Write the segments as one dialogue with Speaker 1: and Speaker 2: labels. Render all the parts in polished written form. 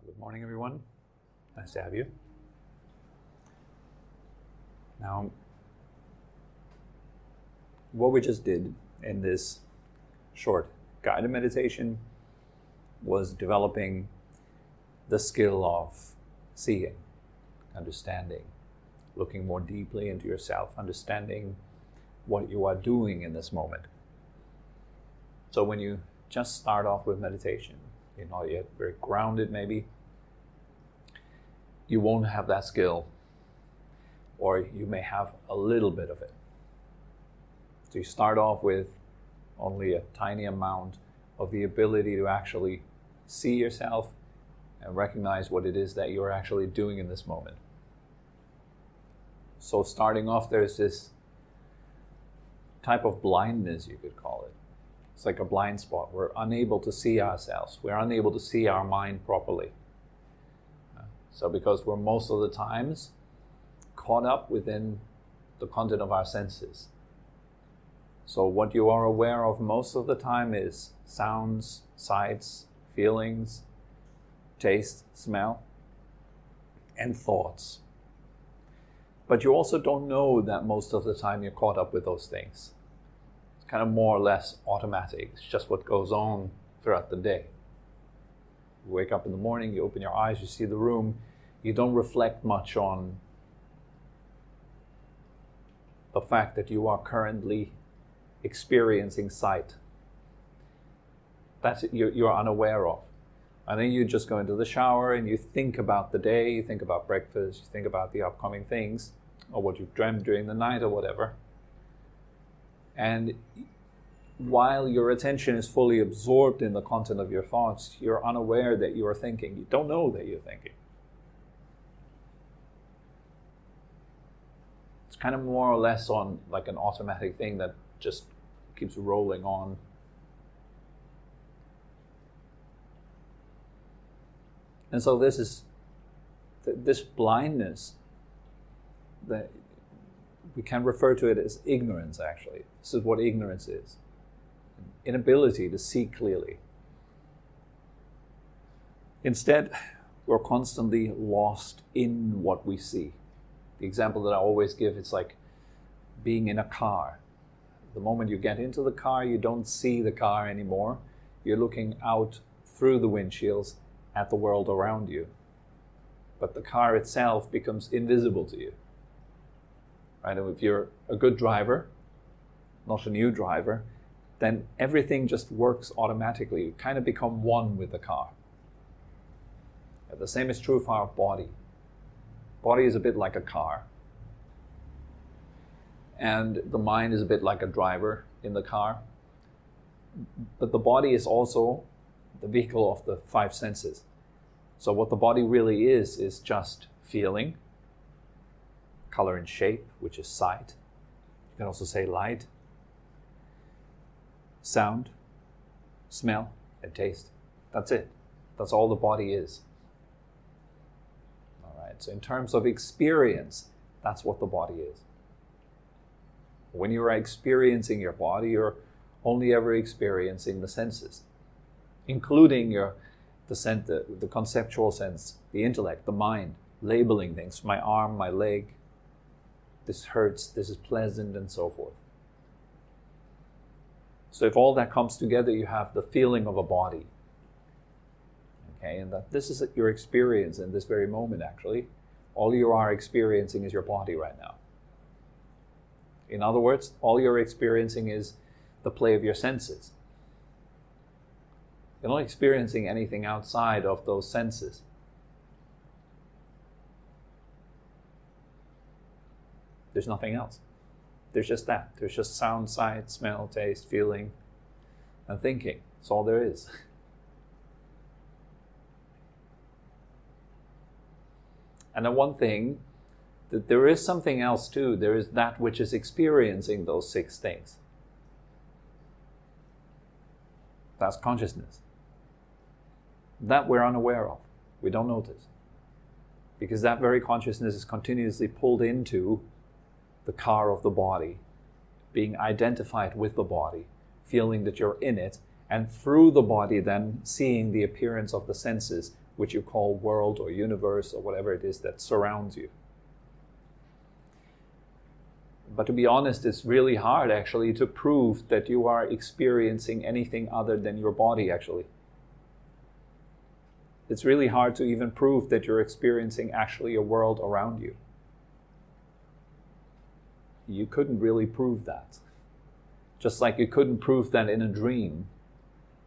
Speaker 1: Good morning, everyone. Nice to have you. Now, what we just did in this short guided meditation was developing the skill of seeing, understanding, looking more deeply into yourself, understanding what you are doing in this moment. So when you just start off with meditation, you're not yet very grounded maybe, you won't have that skill, or you may have a little bit of it. So you start off with only a tiny amount of the ability to actually see yourself and recognize what it is that you're actually doing in this moment. So starting off, there's this type of blindness, you could call it. It's like a blind spot. We're unable to see ourselves. We're unable to see our mind properly. So because we're most of the times caught up within the content of our senses. So what you are aware of most of the time is sounds, sights, feelings, taste, smell, and thoughts. But you also don't know that most of the time you're caught up with those things. It's kind of more or less automatic. It's just what goes on throughout the day. You wake up in the morning, you open your eyes, you see the room, you don't reflect much on the fact that you are currently experiencing sight. That's it, you're unaware of. And then you just go into the shower and you think about the day, you think about breakfast, you think about the upcoming things, or what you dreamt during the night or whatever. And while your attention is fully absorbed in the content of your thoughts, you're unaware that you are thinking. You don't know that you're thinking. It's kind of more or less on like an automatic thing that just keeps rolling on. And so this blindness, that we can refer to it as ignorance, actually. This is what ignorance is. Inability to see clearly. Instead, we're constantly lost in what we see. The example that I always give, it's like being in a car. The moment you get into the car, you don't see the car anymore. You're looking out through the windshields at the world around you. But the car itself becomes invisible to you. Right? And if you're a good driver, not a new driver, then everything just works automatically. You kind of become one with the car. And the same is true for our body. Body is a bit like a car. And the mind is a bit like a driver in the car. But the body is also the vehicle of the five senses. So what the body really is just feeling, color and shape, which is sight. You can also say light, sound, smell, and taste. That's it. That's all the body is. All right. So in terms of experience, that's what the body is. When you are experiencing your body, you're only ever experiencing the senses, including the conceptual sense, the intellect, the mind, labeling things. My arm, my leg, this hurts, this is pleasant, and so forth. So if all that comes together, you have the feeling of a body. Okay, and that this is your experience in this very moment, actually. All you are experiencing is your body right now. In other words, all you're experiencing is the play of your senses. You're not experiencing anything outside of those senses. There's nothing else. There's just that. There's just sound, sight, smell, taste, feeling, and thinking. That's all there is. And then one thing, that there is something else too. There is that which is experiencing those six things. That's consciousness. That we're unaware of. We don't notice. Because that very consciousness is continuously pulled into the car of the body, being identified with the body, feeling that you're in it, and through the body then seeing the appearance of the senses, which you call world or universe or whatever it is that surrounds you. But to be honest, it's really hard actually to prove that you are experiencing anything other than your body actually. It's really hard to even prove that you're experiencing actually a world around you. You couldn't really prove that. Just like you couldn't prove that in a dream,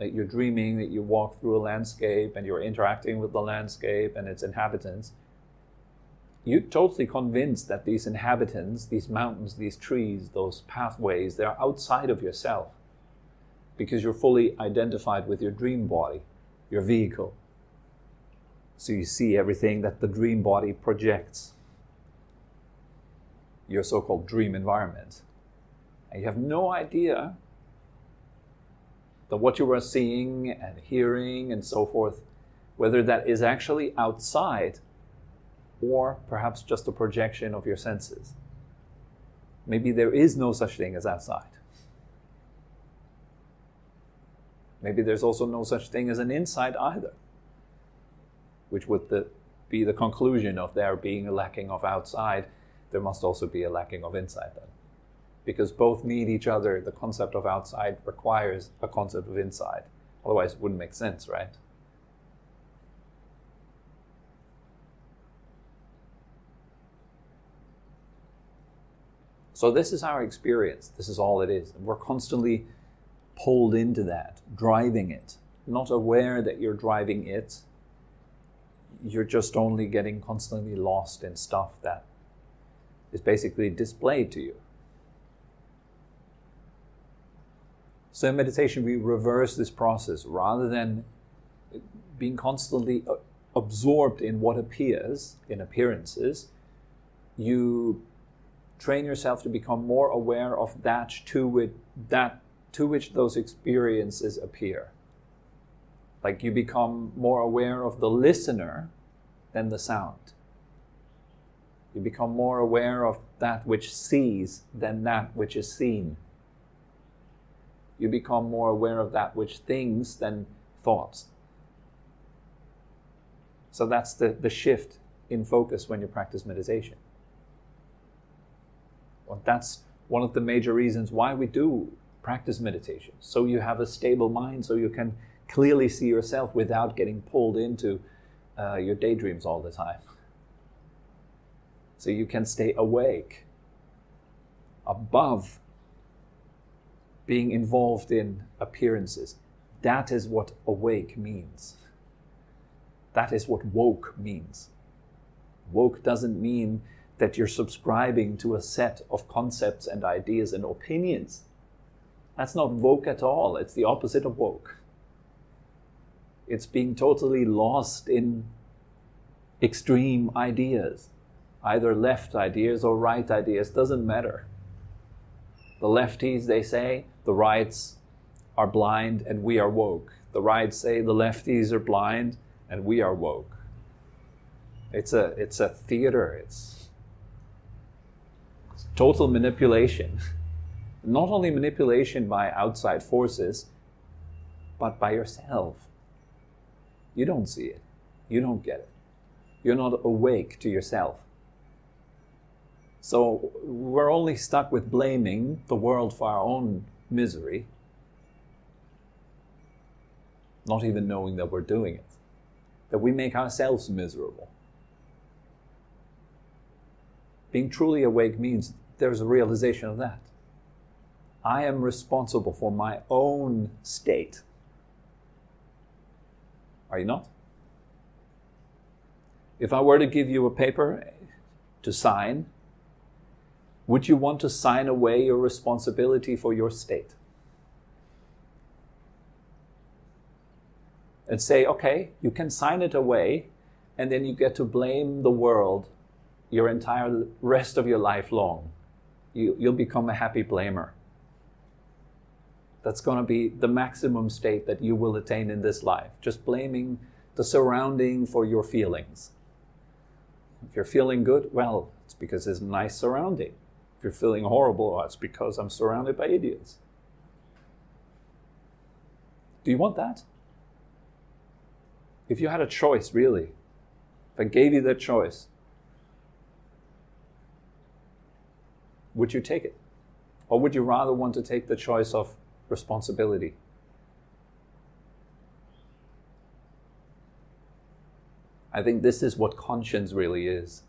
Speaker 1: that you're dreaming that you walk through a landscape and you're interacting with the landscape and its inhabitants. You're totally convinced that these inhabitants, these mountains, these trees, those pathways, they're outside of yourself because you're fully identified with your dream body, your vehicle. So you see everything that the dream body projects, your so-called dream environment. And you have no idea that what you are seeing and hearing and so forth, whether that is actually outside or perhaps just a projection of your senses. Maybe there is no such thing as outside. Maybe there's also no such thing as an inside either, which would be the conclusion of there being a lacking of outside. There must also be a lacking of inside then. Because both need each other. The concept of outside requires a concept of inside. Otherwise it wouldn't make sense, right? So this is our experience. This is all it is. And we're constantly pulled into that, driving it. Not aware that you're driving it. You're just only getting constantly lost in stuff that is basically displayed to you. So in meditation, we reverse this process. Rather than being constantly absorbed in what appears, in appearances, you train yourself to become more aware of that to which those experiences appear. Like you become more aware of the listener than the sound. You become more aware of that which sees than that which is seen. You become more aware of that which thinks than thoughts. So that's the shift in focus when you practice meditation. Well, that's one of the major reasons why we do practice meditation. So you have a stable mind, so you can clearly see yourself without getting pulled into your daydreams all the time. So you can stay awake, above being involved in appearances. That is what awake means. That is what woke means. Woke doesn't mean that you're subscribing to a set of concepts and ideas and opinions. That's not woke at all. It's the opposite of woke. It's being totally lost in extreme ideas. Either left ideas or right ideas, doesn't matter. The lefties, they say, the rights are blind and we are woke. The rights say the lefties are blind and we are woke. It's a theater. It's total manipulation. Not only manipulation by outside forces, but by yourself. You don't see it. You don't get it. You're not awake to yourself. So we're only stuck with blaming the world for our own misery, not even knowing that we're doing it, that we make ourselves miserable. Being truly awake means there's a realization of that. I am responsible for my own state. Are you not? If I were to give you a paper to sign, would you want to sign away your responsibility for your state? And say, okay, you can sign it away, and then you get to blame the world your entire rest of your life long. You'll become a happy blamer. That's going to be the maximum state that you will attain in this life. Just blaming the surrounding for your feelings. If you're feeling good, well, it's because it's a nice surrounding. If you're feeling horrible, well, it's because I'm surrounded by idiots. Do you want that? If you had a choice, really, if I gave you that choice, would you take it? Or would you rather want to take the choice of responsibility? I think this is what conscience really is.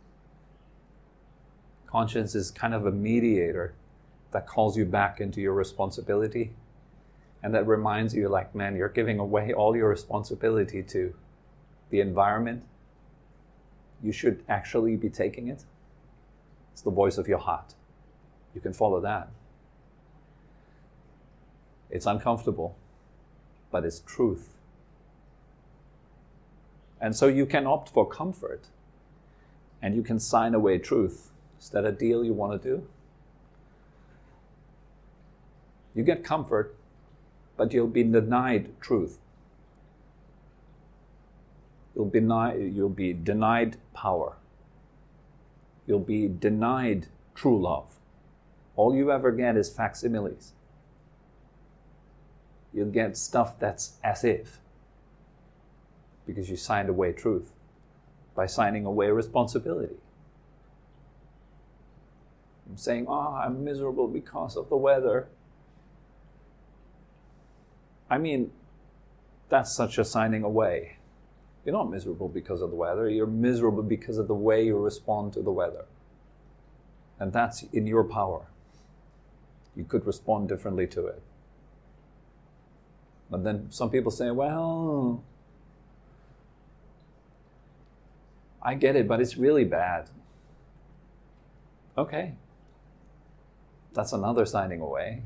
Speaker 1: Conscience is kind of a mediator that calls you back into your responsibility, and that reminds you, like, man, you're giving away all your responsibility to the environment. You should actually be taking it. It's the voice of your heart. You can follow that. It's uncomfortable, but it's truth. And so you can opt for comfort, and you can sign away truth. Is that a deal you want to do? You get comfort, but you'll be denied truth. You'll be denied power. You'll be denied true love. All you ever get is facsimiles. You'll get stuff that's as if, because you signed away truth by signing away responsibility. I'm saying, I'm miserable because of the weather. I mean, that's such a signing away. You're not miserable because of the weather. You're miserable because of the way you respond to the weather. And that's in your power. You could respond differently to it. But then some people say, well, I get it, but it's really bad. Okay. That's another signing away.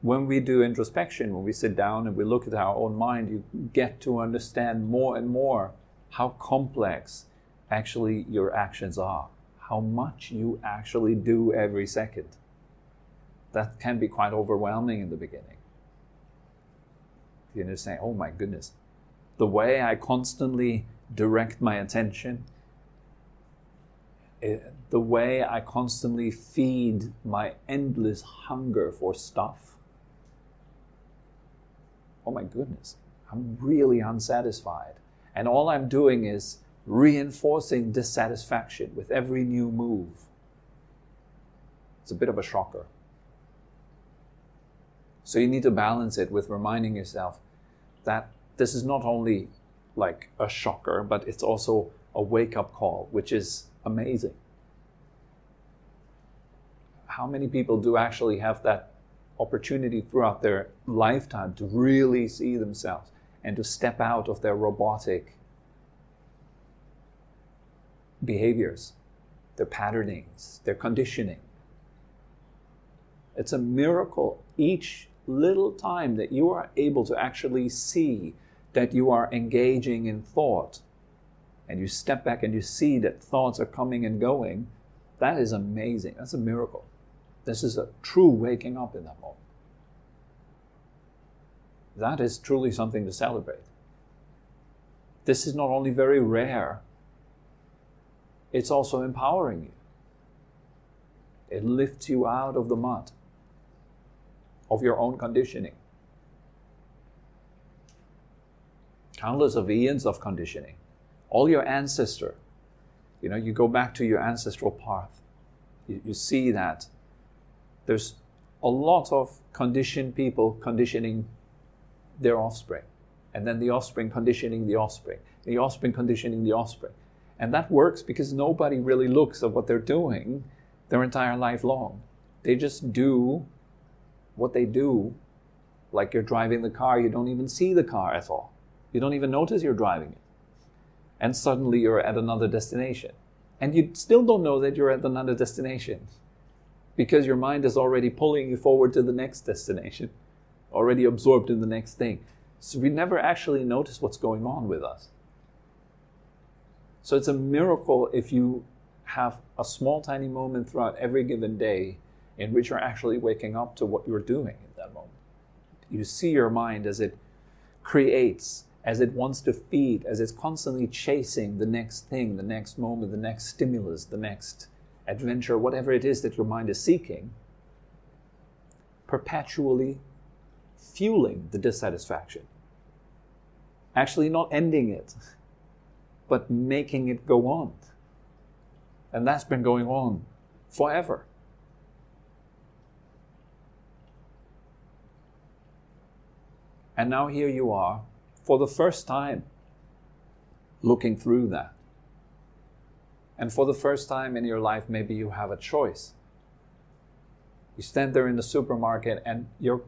Speaker 1: When we do introspection, when we sit down and we look at our own mind, you get to understand more and more how complex actually your actions are, how much you actually do every second. That can be quite overwhelming in the beginning. You're just saying, oh my goodness, the way I constantly direct my attention, the way I constantly feed my endless hunger for stuff. Oh my goodness, I'm really unsatisfied. And all I'm doing is reinforcing dissatisfaction with every new move. It's a bit of a shocker. So you need to balance it with reminding yourself that this is not only like a shocker, but it's also a wake-up call, which is amazing. How many people do actually have that opportunity throughout their lifetime to really see themselves and to step out of their robotic behaviors, their patternings, their conditioning? It's a miracle each little time that you are able to actually see that you are engaging in thought, and you step back and you see that thoughts are coming and going. That is amazing. That's a miracle. This is a true waking up in that moment. That is truly something to celebrate. This is not only very rare, it's also empowering you. It lifts you out of the mud of your own conditioning. Countless of eons of conditioning. All your ancestor. You go back to your ancestral path. You see that there's a lot of conditioned people conditioning their offspring. And then the offspring conditioning the offspring. The offspring conditioning the offspring. And that works because nobody really looks at what they're doing their entire life long. They just do what they do. Like you're driving the car, you don't even see the car at all. You don't even notice you're driving it. And suddenly you're at another destination. And you still don't know that you're at another destination, because your mind is already pulling you forward to the next destination, already absorbed in the next thing. So we never actually notice what's going on with us. So it's a miracle if you have a small tiny moment throughout every given day in which you're actually waking up to what you're doing in that moment. You see your mind as it creates as it wants to feed, as it's constantly chasing the next thing, the next moment, the next stimulus, the next adventure, whatever it is that your mind is seeking, perpetually fueling the dissatisfaction. Actually not ending it, but making it go on. And that's been going on forever. And now here you are, for the first time, looking through that. And for the first time in your life, maybe you have a choice. You stand there in the supermarket and you're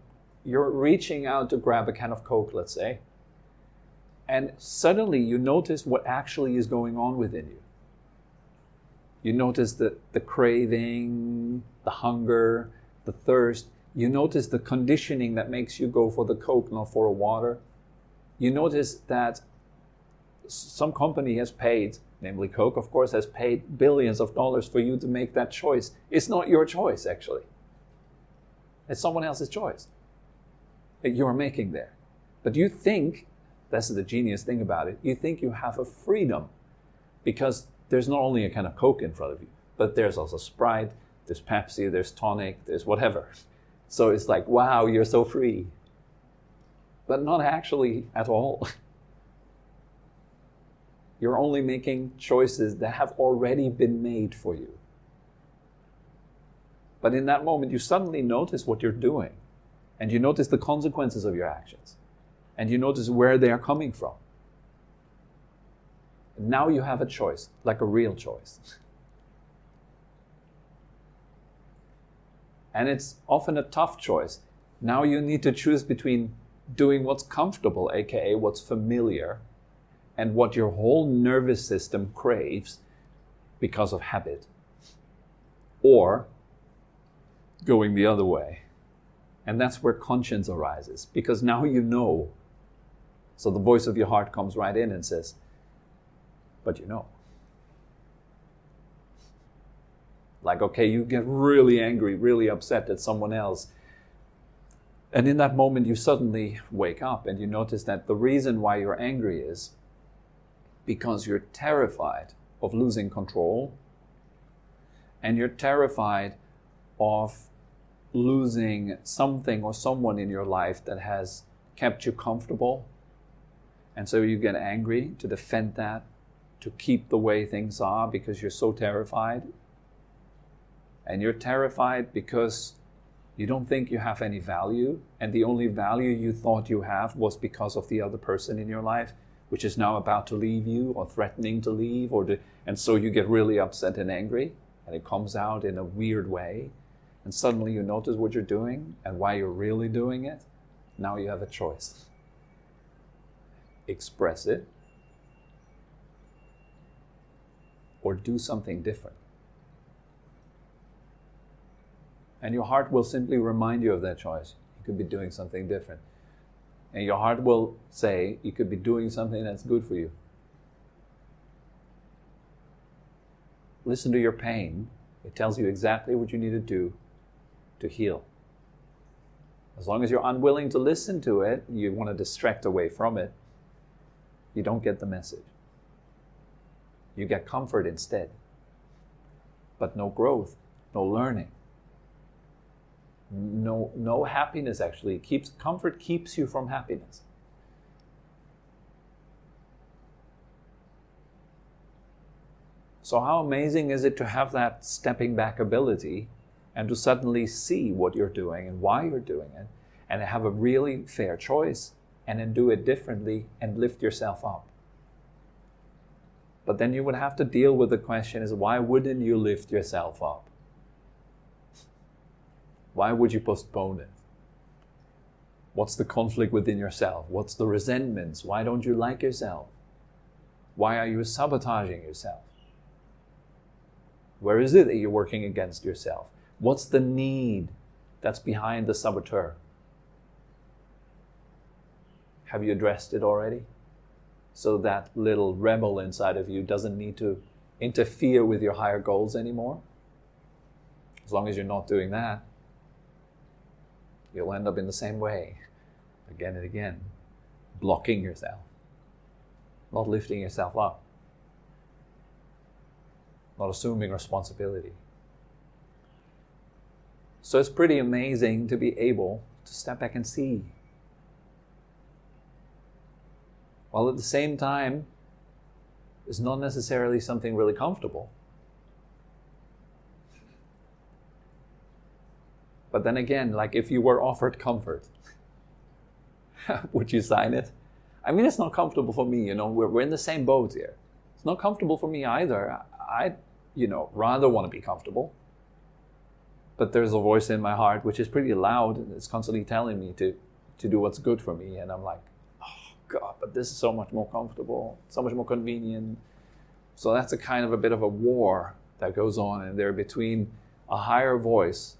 Speaker 1: reaching out to grab a can of Coke, let's say, and suddenly you notice what actually is going on within you. You notice the craving, the hunger, the thirst. You notice the conditioning that makes you go for the Coke, not for a water. You notice that some company has paid, namely Coke, of course, has paid billions of dollars for you to make that choice. It's not your choice, actually. It's someone else's choice that you're making there. But you think, that's the genius thing about it, you think you have a freedom because there's not only a kind of Coke in front of you, but there's also Sprite, there's Pepsi, there's tonic, there's whatever. So it's like, wow, you're so free. But not actually at all. You're only making choices that have already been made for you. But in that moment, you suddenly notice what you're doing. And you notice the consequences of your actions. And you notice where they are coming from. And now you have a choice, like a real choice. And it's often a tough choice. Now you need to choose between doing what's comfortable, aka what's familiar, and what your whole nervous system craves because of habit, or going the other way. And that's where conscience arises, because now you know. So the voice of your heart comes right in and says, but you know. Like, okay, you get really angry, really upset at someone else. And in that moment, you suddenly wake up and you notice that the reason why you're angry is because you're terrified of losing control, and you're terrified of losing something or someone in your life that has kept you comfortable. And so you get angry to defend that, to keep the way things are because you're so terrified. And you're terrified because you don't think you have any value, and the only value you thought you have was because of the other person in your life, which is now about to leave you or threatening to leave, and so you get really upset and angry, and it comes out in a weird way, and suddenly you notice what you're doing and why you're really doing it. Now you have a choice. Express it, or do something different. And your heart will simply remind you of that choice. You could be doing something different. And your heart will say, you could be doing something that's good for you. Listen to your pain. It tells you exactly what you need to do to heal. As long as you're unwilling to listen to it, you want to distract away from it, you don't get the message. You get comfort instead. But no growth, no learning. No happiness, actually. Comfort keeps you from happiness. So how amazing is it to have that stepping back ability and to suddenly see what you're doing and why you're doing it, and have a really fair choice, and then do it differently and lift yourself up. But then you would have to deal with the question is, why wouldn't you lift yourself up? Why would you postpone it? What's the conflict within yourself? What's the resentments? Why don't you like yourself? Why are you sabotaging yourself? Where is it that you're working against yourself? What's the need that's behind the saboteur? Have you addressed it already? So that little rebel inside of you doesn't need to interfere with your higher goals anymore? As long as you're not doing that, you'll end up in the same way, again and again, blocking yourself, not lifting yourself up, not assuming responsibility. So it's pretty amazing to be able to step back and see. While at the same time, it's not necessarily something really comfortable. But then again, like if you were offered comfort, would you sign it? I mean, it's not comfortable for me, we're in the same boat here. It's not comfortable for me either. I rather want to be comfortable. But there's a voice in my heart which is pretty loud and it's constantly telling me to do what's good for me. And I'm like, oh God, but this is so much more comfortable, so much more convenient. So that's a kind of a bit of a war that goes on in there between a higher voice,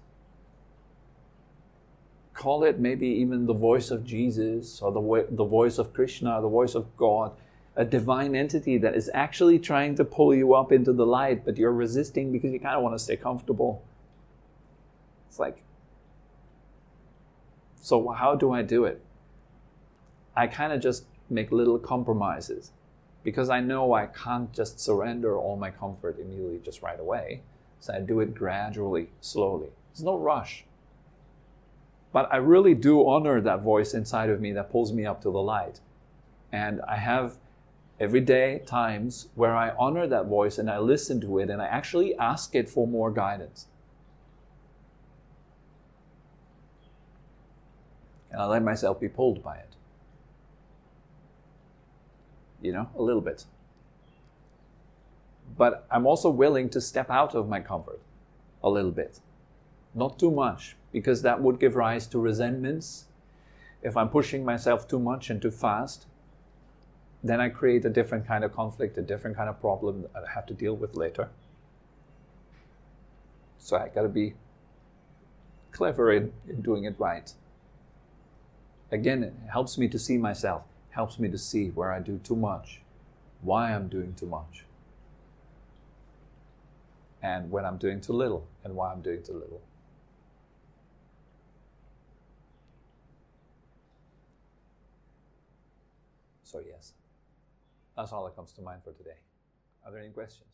Speaker 1: call it maybe even the voice of Jesus or the voice of Krishna, the voice of God, a divine entity that is actually trying to pull you up into the light, but you're resisting because you kind of want to stay comfortable. It's like, so how do I do it? I kind of just make little compromises because I know I can't just surrender all my comfort immediately just right away. So I do it gradually, slowly. There's no rush. But I really do honor that voice inside of me that pulls me up to the light. And I have everyday times where I honor that voice and I listen to it and I actually ask it for more guidance. And I let myself be pulled by it. A little bit. But I'm also willing to step out of my comfort a little bit. Not too much, because that would give rise to resentments. If I'm pushing myself too much and too fast, then I create a different kind of conflict, a different kind of problem that I have to deal with later. So I got to be clever in doing it right. Again, it helps me to see myself, helps me to see where I do too much, why I'm doing too much, and when I'm doing too little, and why I'm doing too little. So yes, that's all that comes to mind for today. Are there any questions?